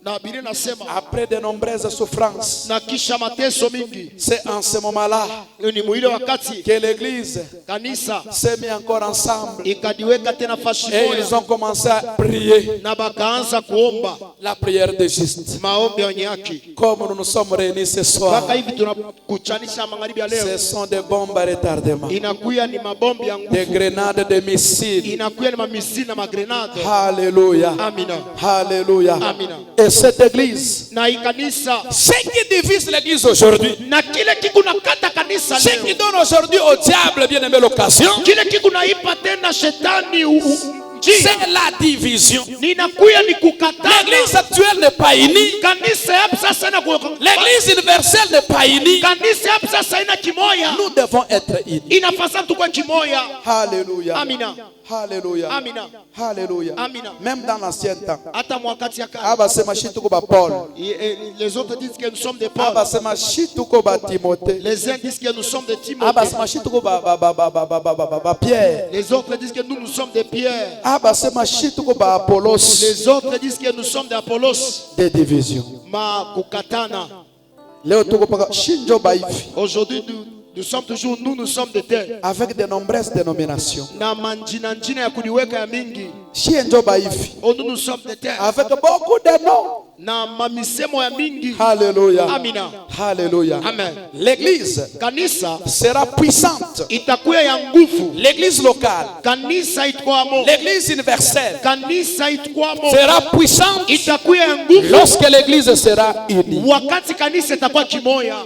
Na Biblia inasema après de nombreuses souffrances, na kisha mateso mingi, c'est en ce moment-là ni mwile wakati que l'église kanisa s'est mis encore ensemble ikadiweka tena fashi et moja ils ont commencé à prier na bakaanza kuomba la prière de juste. maombi ya wenye haki. Comme nous nous sommes réunis ce soir, Mpaka hivi tunakuchanisha magharibi ya ce leo, sont des bombes à retardement, inakuya ni mabombi ya des nguvu, grenades, des missiles. inakuya ni mamisili na magrenade. Alléluia. Amina. Alléluia. Amina. Et cette église, Na ikanisa ce qui divise l'église aujourd'hui, na kile kikunakata kanisa ce qui leo, donne aujourd'hui au diable bien aimé l'occasion, kile kikunaipa tena shetani njia, c'est la division. ninakuya ni kukatana. L'église actuelle n'est pas unie. Kanisa hapa sasa ina L'église universelle n'est pas unie. kanisa hapa sasa ina kimoya, Nous devons être unis. inafasa tukwe kimoya. Alléluia. Amina. Alléluia. Amina. Alléluia. Amina. Même dans l'ancien temps. Hata mwakati ya kale Abasema shituko ba Paul. les autres disent que nous sommes des Paul, Abasema shituko ba Timothée. les uns disent que nous sommes des Timothée, Abasema shituko ba Pierre. les autres disent que nous sommes des Pierre, Abasema shituko ba Apollos. les autres disent que nous sommes des Apollos. Des divisions. Ma kukatana. Leo tuko paka shinjo ba hivi. Aujourd'hui nous sommes toujours nous sommes des terres. Avec de nombreuses dénominations. Na manjina njina ya kuliweka ya mingi. Shinjo ba hivi. Oh, nous sommes des terres. Avec beaucoup de noms. Na mamisemo ya mingi. Alléluia. Amina. Alléluia. Amen. L'église Kanisa sera puissante. itakuwa ya nguvu. L'église locale, Kanisa itakuwamo. l'église universelle Kanisa itakuwamo. sera puissante Itakuwa ya nguvu lorsque l'église sera unie. wakati kanisa itakuwa kimoya.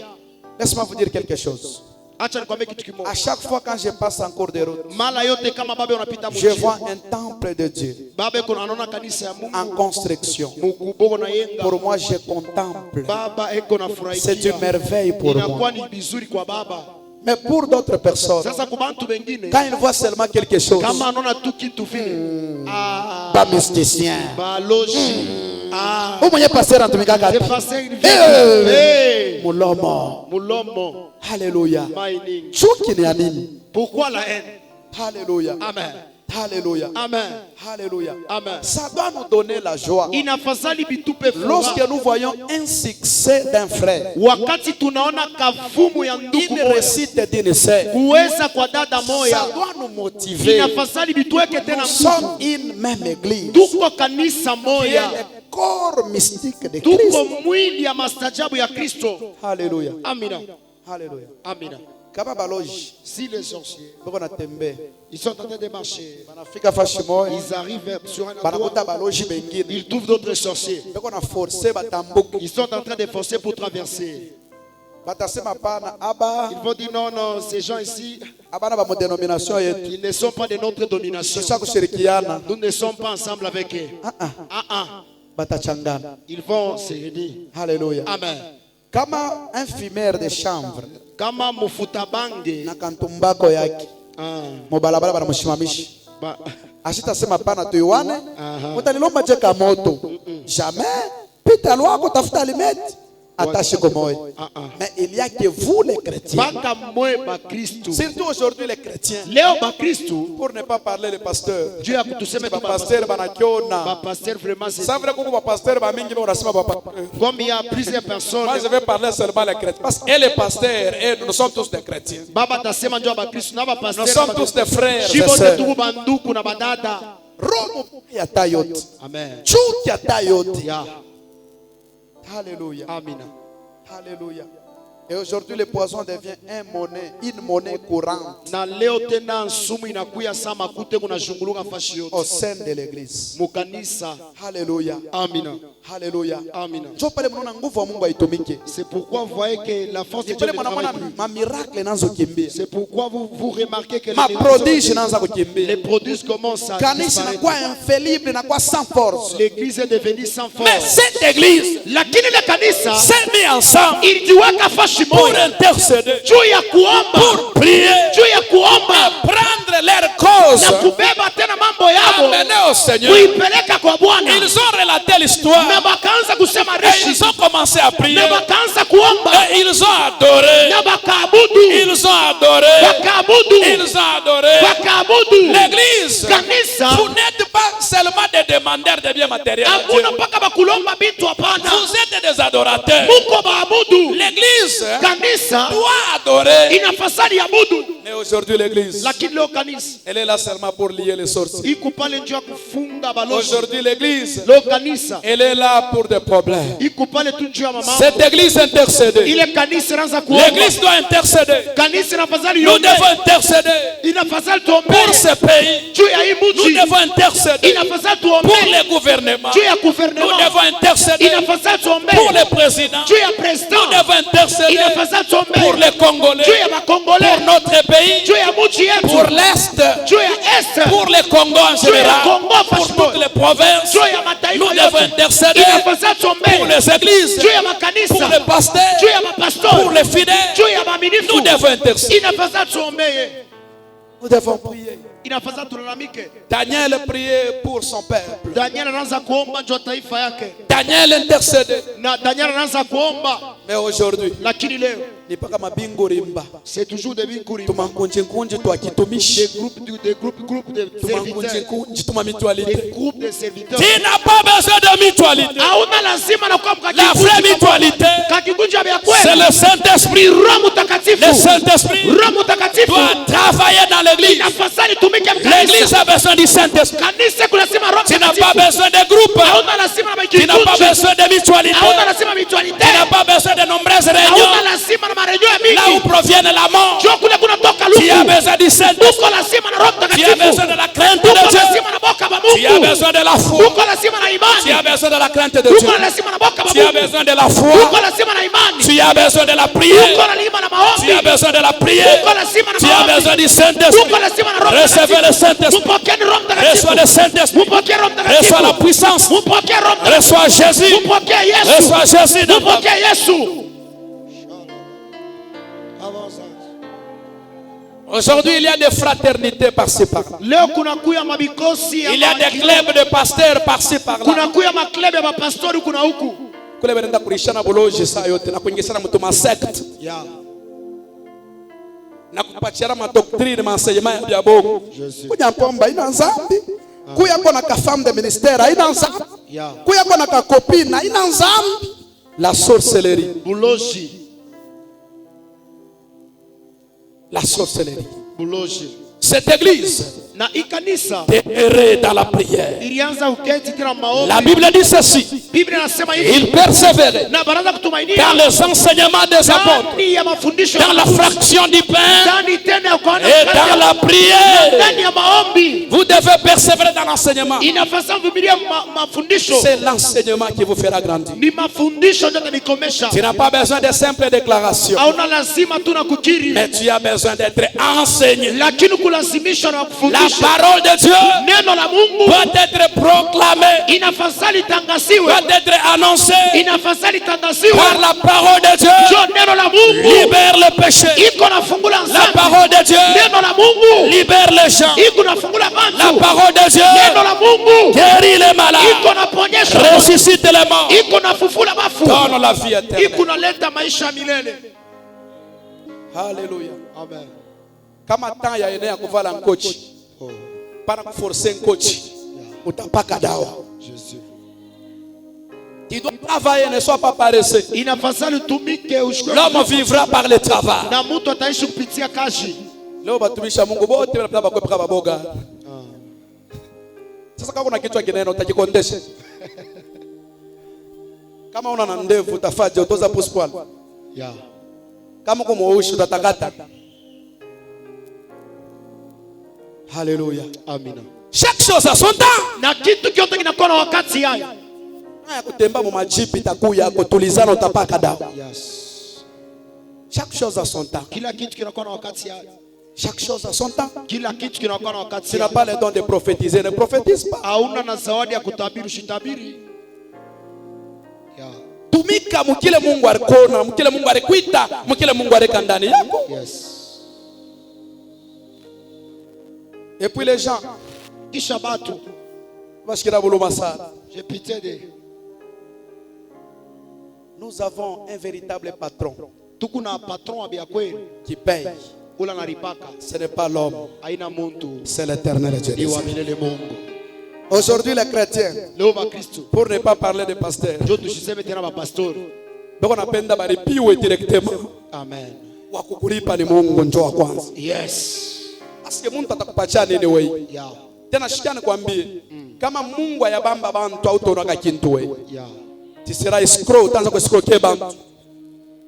Laisse-moi vous dire quelque chose. Acha nikwambie kitu À kimoja. chaque fois quand je passe en cours de route, Mara yote kama baba unapita je mjini, vois un temple de Dieu baba eko anaona kanisa ya en Mungu construction. mukuboko na yenga. Pour moi, je contemple. Baba eko na C'est une furahia. merveille pour Inakuwa moi. ni vizuri kwa baba. Mais pour d'autres personnes, Sasa kwa bantu wengine quand ils voient seulement quelque chose, kama anaona tu kitu vile pas mysticien. baloji Ou mwenye pasteur anatumika c'est ngapi? passé une Eh, vie. Mulomo. Mulomo Alléluia. mining. Chuki ni ya nini? Pourquoi la haine? Alléluia. Amen. Alléluia. Amen. Alléluia. Amen. Ça doit nous donner la joie. Inafadhali bitupe Lorsque furaha nous voyons un succès d'un frère, wakati tunaona kavumu ya ndugu une moja, réussite d'une sœur, kuweza kwa dada ça moya, doit nous motiver. inafadhali bituweke tena Nous nguvu. sommes une même église. Tuko kanisa Qui est moya, le corps mystique de tuko Christ. mwili ya mastajabu ya Kristo. Alléluia. Amina. Alléluia. Amina. Kaba baloji, Si les sorciers, boko na tembe, ils sont en train de marcher, banafika fashi moja, ils arrivent sur un banakuta endroit, baloji bengine, ils trouvent d'autres sorciers. beko na forcer batambuku. Ils sont en train de forcer pour traverser. Batasema pana aba Ils vont dire non, non, ces gens ici, abana ba dénomination yetu. ils ne sont pas de notre domination. Sasa kushirikiana, Nous ne sommes pas ensemble avec eux. Ah ah. batachangana. Ils vont se réunir. Alléluia. Amen. Kama un fumeur de chanvre Kama mufuta bange, na kantumbako yake mubalabala banamushimamisha, ashitasema pana tuiwane, mutalilomba jeka moto jamais pita lwako tafuta alimeti hata siku moja. Mais il y a que vous les chrétiens, baka mwe ba Kristo. surtout aujourd'hui les chrétiens, Leo ba Kristo, pour ne pas parler les pasteurs. Dieu a kutuseme Ba tu pasteur ba banakiona. pasteur vraiment c'est Ça vrai kuko ba pasteur ba mingi bonasema ba pasteur. comme il y a plusieurs personnes. Moi je vais parler seulement les chrétiens parce que les pasteurs et nous sommes tous des chrétiens. Baba tasema ndio ba Kristo na ba pasteur. Nous sommes tous des frères et Shibo sœurs. tu banduku na badada. Roho ya tayote. Amen. Chuki ya tayote. Ya. Alléluia. Amina. Alléluia. Et aujourd'hui, le poison devient une monnaie courante Na leo tena nsumu inakuya sama kute kuna shunguluka fashi yote. au sein de l'église. Mukanisa. Alléluia. Amina. Alléluia. Amina. Njo pale mnaona nguvu ya Mungu haitumiki. C'est pourquoi vous voyez que la force de Dieu Pale ne mnaona travaille plus. ma miracle inaanza kukimbia. C'est pourquoi vous remarquez que Ma prodige inaanza kukimbia. les produits commencent à Kanisa disparaître. inakuwa infelible, inakuwa sans force. L'église est devenue sans Mais force. cette église Lakini la kanisa s'est mis ensemble ilijiweka fashi pour moja intercéder, juu ya kuomba, pour prier, juu ya kuomba prendre leur cause, na kubeba tena mambo yao amener au Seigneur. kuipeleka kwa Bwana. Ils ont relaté l'histoire Na bakaanza kusema et rishi, ils ont commencé à prier na bakaanza kuomba, et ils ont adoré. na bakaabudu, Ils ont adoré. bakaabudu, Ils ont adoré. bakaabudu. L'église, Kanisa vous n'êtes pas seulement des demandeurs de biens matériels. Hakuna mpaka bakulomba bitu hapana. Vous êtes des adorateurs. Muko baabudu. L'église Kanisa doit adorer. inafasali abudu. Mais aujourd'hui l'église, Lakini leo kanisa elle est là seulement pour lier les sorciers. iko pale njoo ya kufunga balozi. Aujourd'hui l'église, Leo kanisa elle est là pour des problèmes. iko pale tu njoo ya mama. Cette église intercède. Ile kanisa inaanza kuomba. L'église doit intercéder. Kanisa inafasali Nous yombe. devons intercéder Inafasali tuombe. pour ce pays. Juu ya hii Nous mji. devons intercéder Inafasali tuombe. pour les gouvernements. Juu ya Nous gouvernement. devons intercéder Inafasali tuombe. pour les présidents. Juu ya Nous president. devons intercéder Inafasali tuombe. pour les Congolais, Juu ya bakongole. pour notre pays, Juu ya mji yetu. pour l'Est, Juu ya est. pour les Congos en Juu ya général, Congo pour passport. toutes les provinces. Juu ya mataifa Nous devons yote. intercéder Inafasali tuombe. pour les églises, Juu ya pour makanisa. les pasteurs, Juu ya mapastori. pour les fidèles. Juu ya maaminifu. Nous devons intercéder. Inafasali tuombe. Nous devons prier. Inafasali tulalamike. Daniel priait pour son peuple. Daniel anaanza kuomba njoo taifa yake. Daniel intercédait. Na Daniel anaanza kuomba. Mais aujourd'hui, Lakini leo ni paka mabingo rimba. c'est toujours des binguri. Tumankunje kunje twakitumishi. Des groupes de Tumankunje serviteurs. kunje tumamitualite. Des groupes de serviteurs. Tu n'as pas besoin de mutualité. Hauna lazima na kwa La vraie mutualité, kakikunja vya c'est kweli. le Saint-Esprit. Roho Mtakatifu. Le Saint-Esprit Roho Mtakatifu. doit travailler dans l'église. Inafasali tumike L'église mkanisa. a besoin du Saint-Esprit. Kanisa kunasema Roho Tu n'as Mtakatifu. pas besoin de groupe. Hauna lazima na Tu n'as pas makikunja. besoin de mutualité. Hauna lazima mutualite. Tu n'as pas besoin de nombreuses Hauna réunions. lazima na marejo ya Là où mingi. provient la mort, Njoo kule kunatoka tu as luku. besoin du Saint-Esprit. Uko lazima na Roho Tu as Mtakatifu. besoin de la crainte Uko de Dieu. lazima na boka ba Tu as Mungu. besoin de la foi. Uko lazima na Tu imani. as besoin de la crainte de Uko Dieu. lazima na boka ba Tu as Mungu. besoin de la Uko foi. lazima na imani. Tu as besoin de la prière. Uko lazima na Tu as maombi. besoin de la prière. Uko lazima na Tu as maombi. besoin du Uko Saint-Esprit. lazima na Roho Recevez le Saint-Esprit. Mpokeni Roho Mtakatifu. Reçois le Saint-Esprit. Mpokee Roho Reçois la Mtakatifu. puissance. Mpokee Roho Mtakatifu. Reçois Jésus. Mpokee Yesu. Reçois Jésus dans ta vie. Mpokee Yesu. Aujourd'hui, il y a des fraternités par-ci par-là. Leo kuna kuya mabikosi ya Il y a des clubs de pasteurs par-ci par-là. kuna kuya maklebe ya mapastori kuna huku. Kule wanaenda kulishana boloji saa yote na kuingisana mtu ma sect Ya. na kupachana ma doctrine ma enseignement ya bongo. kunya pomba ina nzambi kuya kona ka femme de ministère ina nzambi Ya. kuya kona ka copine ina nzambi La sorcellerie. Buloji. La sorcellerie. Buloji. Cette église Na ikanisa demeurait dans la prière. ilianza uketi tena maombi. La Bible dit ceci. Biblia inasema hivi. Il persévérait Na baraza kutumainia dans les enseignements des apôtres, ndani ya mafundisho dans la fraction du pain ndani tena ya kuona et dans la prière. ndani ya maombi. Vous devez persévérer dans l'enseignement. Inafasa vumilia mafundisho. C'est l'enseignement qui vous fera grandir. Ni mafundisho ndio yatanikomesha. Tu n'as pas besoin de simples déclarations, Hauna lazima tu na kukiri. mais tu as besoin d'être enseigné. Lakini kulazimisha na La kufundisha. parole de Dieu Neno la Mungu doit être proclamée, inafasali tangasiwe. doit être annoncée Inafasali tangasiwe. par la parole de Dieu. Jo neno la Mungu Libère le péché. iko nafungula La nzambi. parole de Dieu Neno la Mungu libère les gens. iko nafungula La bantu. parole de Neno Dieu la Mungu guérit les malades, iko naponyesha. ressuscite les morts, Iko nafufula bafu. donne la vie éternelle. Iko naleta maisha ya milele. Alléluia. Amen. Kama temps ya enea kuvala nkochi, para kuforcer nkochi, utapaka dawa. Jésus. Tu dois travailler, ne sois pas paresseux. Inafasali utumike ushukuru. L'homme vivra par le travail. Na mtu ataishi kupitia kazi. Leo batumisha Mungu bote wanapenda bakwepa baboga. Sasa kama una kichwa kinene utajikondesha. Kama una na ndevu utafaje utoza puspwal. Ya. Kama uko mweusi utatakata. Haleluya. Amina. Chaque chose a son temps. Na kitu kyote kinakuwa na wakati yake. Haya kutemba mu majipi itakuya kutulizana utapaka dawa. Yes. Chaque chose a son temps. Kila kitu kinakuwa na wakati yake. Chaque chose a son temps. Kila kitu kinakuwa na wakati Tu n'as yake. pas le don de prophétiser, ne prophétise pas. Hauna na zawadi ya kutabiri, ushitabiri. Ya. Tumika mukile Mungu alikona, mukile Mungu alikuita, mukile Mungu alika ndani yako. Yes. Et puis les gens, Kisha batu. bashikira buluma sana. J'ai pitié de. Nous avons un véritable patron Tuku na patron abia kweli. qui paye. Ula naripaka. Ce n'est pas l'homme, Haina muntu. c'est l'éternel Dieu. Ni wa milele Mungu. Aujourd'hui, les chrétiens, leo bakristo pour ne pas parler de pasteur, ndio tushiseme tena bapastori. donc napenda balipiwe directement. Amen. Wa kukulipa ni Mungu njoo wa kwanza. Yes. Asike Mungu atakupatia nini wewe? Yeah. Tena shikane kwambie, kama Mungu ayabamba bantu au tonaka kintu wewe. Yeah. Tu seras escroc, utaanza kuescroquer bantu.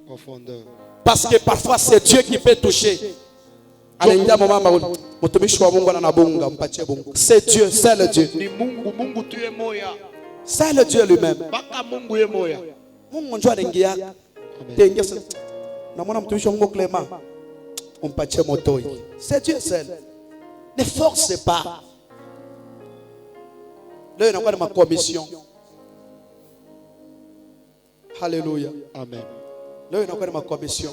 Profondeur. Parce que parfois c'est Dieu qui peut toucher. Anaingia mama mtumishi wa Mungu anabunga mpatie Mungu. C'est Dieu, c'est le Dieu. Ni Mungu, Mungu tu ye moya. C'est le Dieu lui-même. Baka Mungu ye moya. Mungu njoo anaingia. Tengia sasa. Na mwana mtumishi wa Mungu Clément. Umpatie moto hii. C'est Dieu seul. Ne force pas. Leo inakuwa ni makomission. Hallelujah. Amen. Leo inakuwa ni makomission.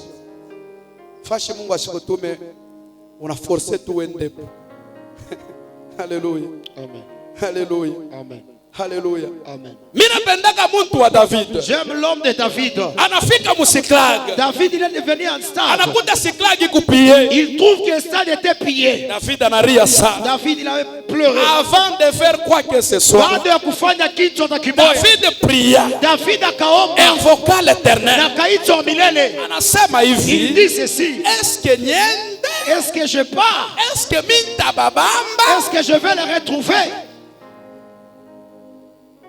Fashi Mungu asikutume una forcer tu uende. Hallelujah. Amen. Hallelujah. Amen. Hallelujah. Amen. Mimi napendaka muntu wa David. J'aime l'homme de David. Anafika musiklag. David il est devenu un stade. Anakuta siklag ikupie. Il trouve que le stade était pillé. David anaria sana. David il avait pleuré. Avant de faire quoi que ce soit, Baada ya kufanya kitu cha kimoja, David pria. David akaomba Invoqua l'Éternel. na kaitwa milele. Anasema Il hivi, dit ceci: est-ce que niende? est-ce que je pars? Est-ce que mintababamba? Est-ce que je vais le retrouver?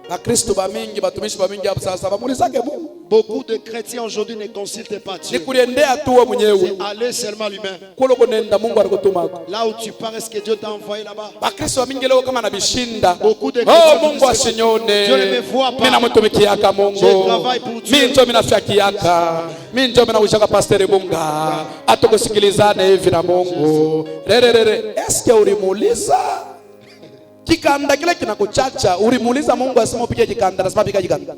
Na Kristo bamingi batumishi bamingi hapo sasa bamuulizake Mungu. Beaucoup de chrétiens aujourd'hui ne consultent pas Dieu. Nikuliendea tu wewe mwenyewe. Allez seulement lui-même. Kule kunenda Mungu alikutuma. Là où tu pars, est-ce que Dieu t'a envoyé là-bas? Bakristo bamingi leo kama nabishinda. Beaucoup de Oh chrétiens Mungu disent, asinyone. Dieu ne me voit pas. Mimi namtumikiaka Mungu. Je travaille pour Dieu. Mimi ndio minafikiaka. Mimi ndio minaushaka pastor Bunga. Atukusikilizane hivi na Mungu. Rerere. Est-ce que ulimuuliza? Kikanda kile kinakuchacha, ulimuuliza Mungu asema upige kikanda, nasema piga kikanda.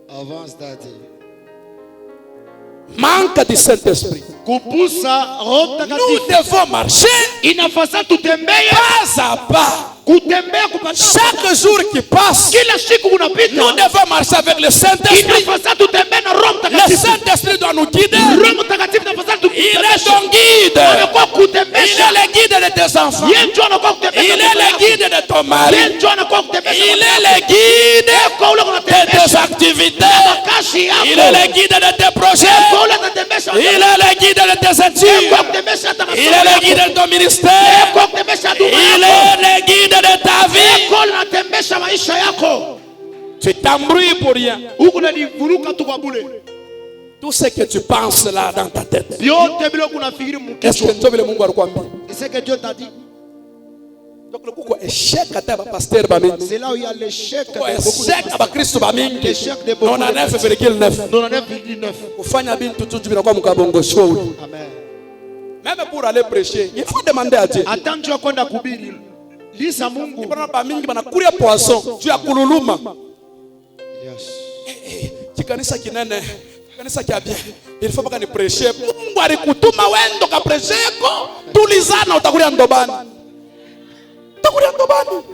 Avance daddy. Manque du Saint-Esprit. Kupusa Roho Nous Mtakatifu. devons marcher Inafasa tutembee pas à pas. kutembea kupata. Chaque jour qui passe, Kila siku unapita. nous devons marcher avec le Saint-Esprit. Inafasa tutembee na Roho Le Mtakatifu. Saint-Esprit doit nous guider. Roho Mtakatifu inafasa Il est ton guide. anakuwa Il kutembesha. est le guide de tes enfants. Yeye ndio anakuwa Il kutembesha. est le guide de ton mari. Yeye ndio anakuwa kutembesha. Il est le guide Kwa ule de unatembesha. tes activités. Kazi yako. Il est le guide de tes projets. Kwa ule unatembesha. Il est le guide de tes études. Kwa kutembesha hata Il est le guide de ton ministère. Kwa kutembesha Il est le guide de ta vie. Kwa unatembesha maisha yako. Tu t'embrouilles pour rien. Huku unanivuruka tu kwa bure. Tout ce que tu penses là dans ta tête. Vyote vile unafikiri Est-ce que mkichwa. ndio vile Mungu alikwambia? C'est que Dieu t'a dit. Donc le kuko échec ata ba pasteur ba mingi. C'est là où il y a l'échec de Kuko beaucoup de échec ba Kristo ba mingi. L'échec de beaucoup de 99,9. 99,9. Kufanya bintu tu binakuwa mkabongo show. Amen. Même pour aller prêcher, il faut demander à Dieu. Hata njoo kwenda kuhubiri. Lisa Mungu. Bana ba mingi banakulia poisson, tu ya kululuma. Yes. Kikanisa kinene, kanisa kia bien. Il faut pas ni prêcher. Mungu alikutuma wendo ka prêcheko. Tulizana utakulia ndobani. Utakulia ndobani.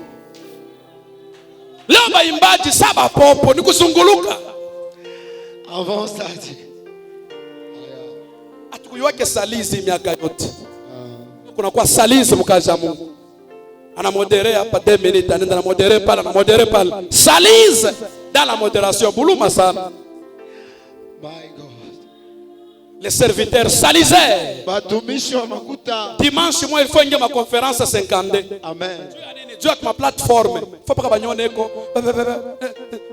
Leo baimbaji saba popo ni kuzunguluka. Avance daddy. Atukuyuwake salizi miaka yote. Kuna kwa salizi mkazi ya Mungu. Ana modéré hapa 2 minutes, anaenda na modéré pale, na modéré pale. Salize dans la modération buluma sana. My God. Les serviteurs salisés. Batumishi wa makuta. Dimanche moi il faut ingia ma conférence à 50. Amen. Dieu avec ma plateforme. Faut pas banyoneko.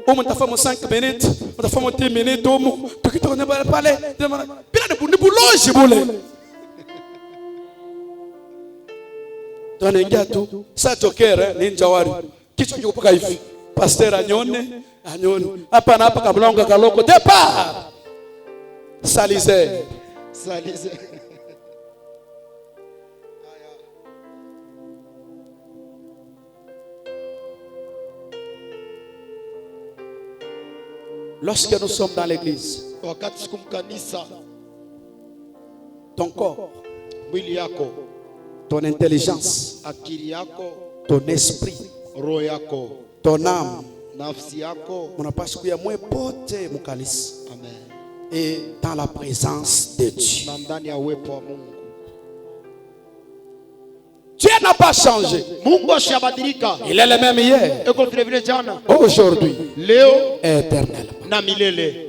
Omo tafamo 5 minutes, tafamo 10 minutes omo. Tukitone pale. Bila ni buloji bule. Tunaingia tu. Sasa jokere ni njawari. Kichwa kiko paka hivi. Pasteur anyone. Hapa na hapa kablango kaloko. Départ. Salisé. Salisé. Lorsque nous sommes dans l'église, Wakati siku mkanisa, ton corps, mwili yako, ton intelligence, akili yako, ton esprit, roho yako, ton âme, nafsi yako. unapaswa kuya mwe pote mukalisi. Amen. Et dans la présence de Dieu. Na ndani ya uwepo wa Mungu. Dieu n'a pas changé. Mungu ashabadilika. Il est le même hier, Eko vile vile jana, aujourd'hui, leo éternellement. na milele.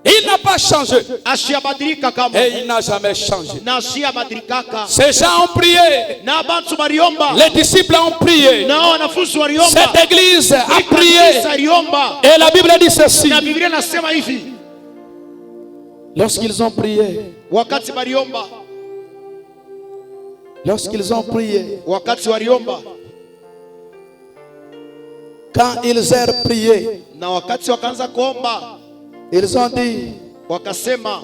Il n'a pas changé. Ashabadilika kama. Et il n'a jamais changé. Na ashabadilikaka. Ces gens ont prié. Na bantu bariomba. Les disciples ont prié. Na wanafunzi waliomba. Cette église a prié. Aliomba. Et la Bible dit ceci. Na Biblia nasema hivi. Lorsqu'ils ont prié. Wakati bariomba. Lorsqu'ils ont prié, Wakati waliomba. quand ils eurent prié, Na wakati wakaanza kuomba. ils ont dit, Wakasema.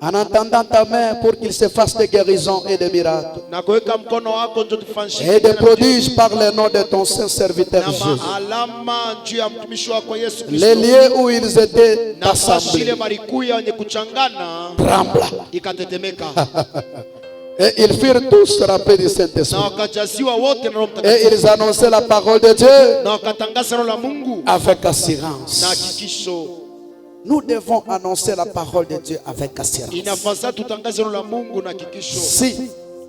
en entendant ta main pour qu'il se fasse des guérisons et des miracles Na kuweka mkono wako ndio tufanyishe. et des prodiges par le nom de ton saint serviteur Na Jésus. maalama juu ya mtumishi wako Yesu Kristo. Les lieux où ils étaient Na fasi ile assemblés barikuya wenye kuchangana trembla. ikatetemeka. Et ils furent tous remplis du Na Saint-Esprit. wakajaziwa wote na Roho Et Mtakatifu. ils annonçaient la parole de Dieu Na wakatangaza neno la Mungu avec na assurance. hakikisho. Nous devons annoncer la parole de Dieu avec assurance. Inafaa tutangaze neno la Mungu na hakikisho. Si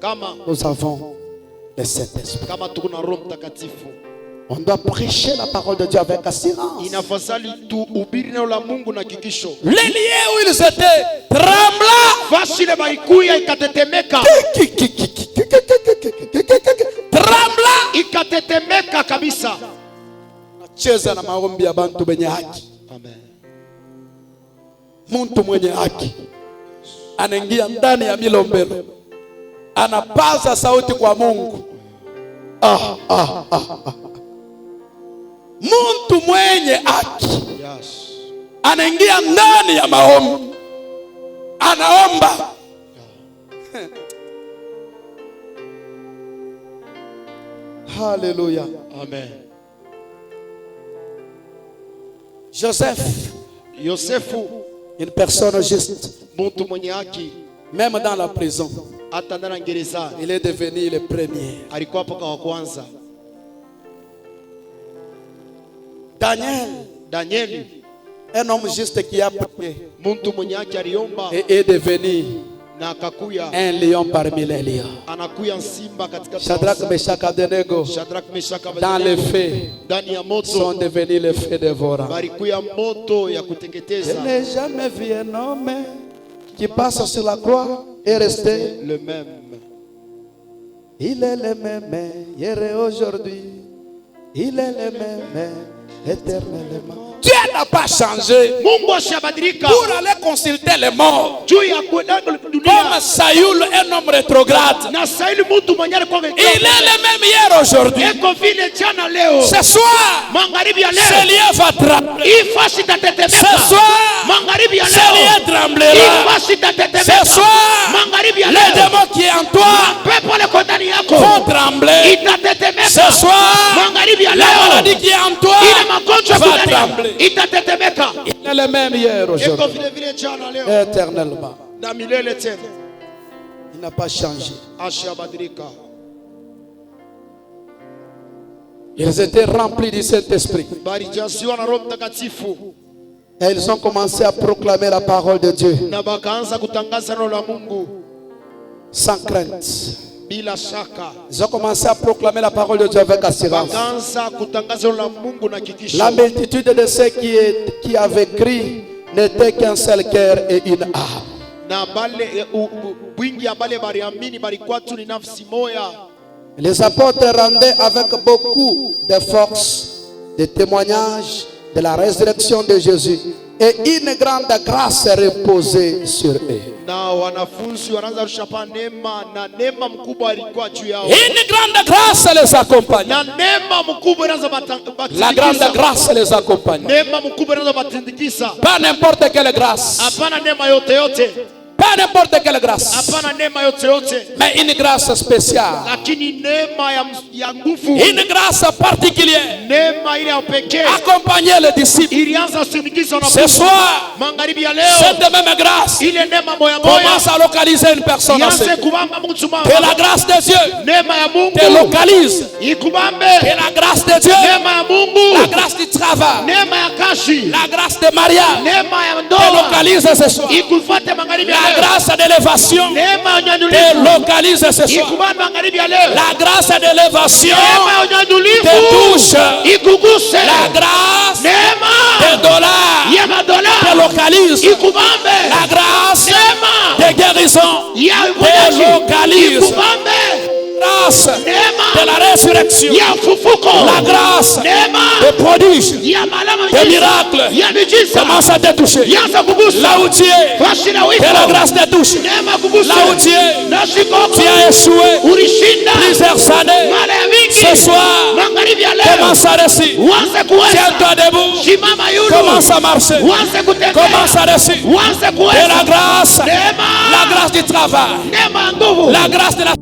Kama nous avons le Saint-Esprit, tuko na Roho Mtakatifu. on doit prêcher la parole de Dieu avec assurance. Inafaa tuhubiri neno la Mungu na hakikisho. Les lieux où ils étaient tremblants. Fasi ile barikuya ikatetemeka. Tremblant. Ikatetemeka kabisa. Cheza na maombi ya bantu benye haki. Amen. Mtu mwenye haki anaingia ndani ya milombero, anapaza sauti kwa Mungu. Mtu mwenye haki Yes. anaingia ndani ya maombi, anaomba. Alléluia. Amen. Joseph, Yosefu, une personne juste, mtu mwenye haki, même dans la prison, hata ndani ya gereza il est devenu le premier. alikuwa paka wa kwanza. Daniel, Danieli, un homme juste qui a prié mtu mwenye haki aliomba et est devenu na akakuya, un lion parmi les lions. anakuya simba katika Shadrach, Meshach, Abednego, Shadrach, Meshach, dans les Abednego, feux, ndani ya sont moto devenus les feux dévorants. barikuya moto ya Je kuteketeza. n'ai jamais vu un homme qui passe sur la croix et resté. Le même. Il est le même hier et aujourd'hui. Il est le même éternellement. Dieu n'a pas changé Mungu ashabadilika pour aller consulter les morts. juu ya kwenda Comme dunia. Saül, un homme rétrograde. Na Sauli mtu mwenye alikuwa Il est le même hier aujourd'hui. eko vile jana leo. Ce soir, Magharibi ya ce leo. lieu va trembler. Hii fasi Ce itatetemeka. soir, Magharibi ya ce leo. lieu tremblera. Hii fasi Ce itatetemeka. soir, Magharibi ya les leo. démons qui est en toi Pepo liko ndani yako. vont trembler. Itatetemeka. Ce soir, Magharibi ya la maladie leo. qui est en toi Ile magonjwa va kudani trembler. itatetemeka. Il est le même hier Eko aujourd'hui. vile vile jana leo. Éternellement. Na milele tena. Il n'a pas changé. Ashabadilika. Ils étaient remplis du Saint-Esprit. Balijaziwa na Roho Mtakatifu Et ils ont commencé à proclamer la parole de Dieu na bakaanza kutangaza neno la Mungu sans crainte. bila shaka. Ils ont commencé à proclamer la parole de Dieu avec assurance. Bakaanza kutangaza neno la Mungu na hakikisho. La multitude de ceux qui avaient crié n'était qu'un seul cœur et une âme. Na bale wingi ya bale bariamini balikuwa tu ni nafsi moya. Les apôtres rendaient avec beaucoup de force des témoignages de la résurrection de Jésus et une grande grâce reposait sur eux. Na wanafunzi wanaanza kushapa neema na neema mkubwa alikuwa juu yao. Une grande grâce les accompagne. Na neema mkubwa inaanza La grande grâce les accompagne. neema mkubwa inaanza batindikisa. Pas n'importe quelle grâce. Hapana neema yote yote. Pas n'importe quelle grâce. Hapana neema yote yote. Mais une grâce spéciale. Lakini neema ya nguvu. Une grâce particulière. Neema ile ya pekee Accompagner les disciples. ilianza sindikizwa na Ce soir, magharibi ya leo. cette même grâce Ile neema moya commence moya à localiser une personne. ianze kubamba mtu mama. Que la grâce de Dieu Neema ya te Mungu localise. ikubambe. Que la grâce de Dieu, Neema ya la Mungu, grâce du travail, neema ya kashi, la grâce de mariage neema ya te ndoa localise ce soir. ikufuate magharibi ya La grâce d'élévation te localise ce soir. La grâce d'élévation te touche. La grâce des dollars te localise. La grâce des guérisons te localise. Grâce de la résurrection, la grâce des prodiges, des miracles, commence à te toucher. Là où tu es, que la grâce te touche. Là où tu es, tu as échoué plusieurs années. Ce soir, commence à réussir. Tiens-toi debout. Commence à marcher. Commence à réussir. Et la grâce du travail, la grâce de la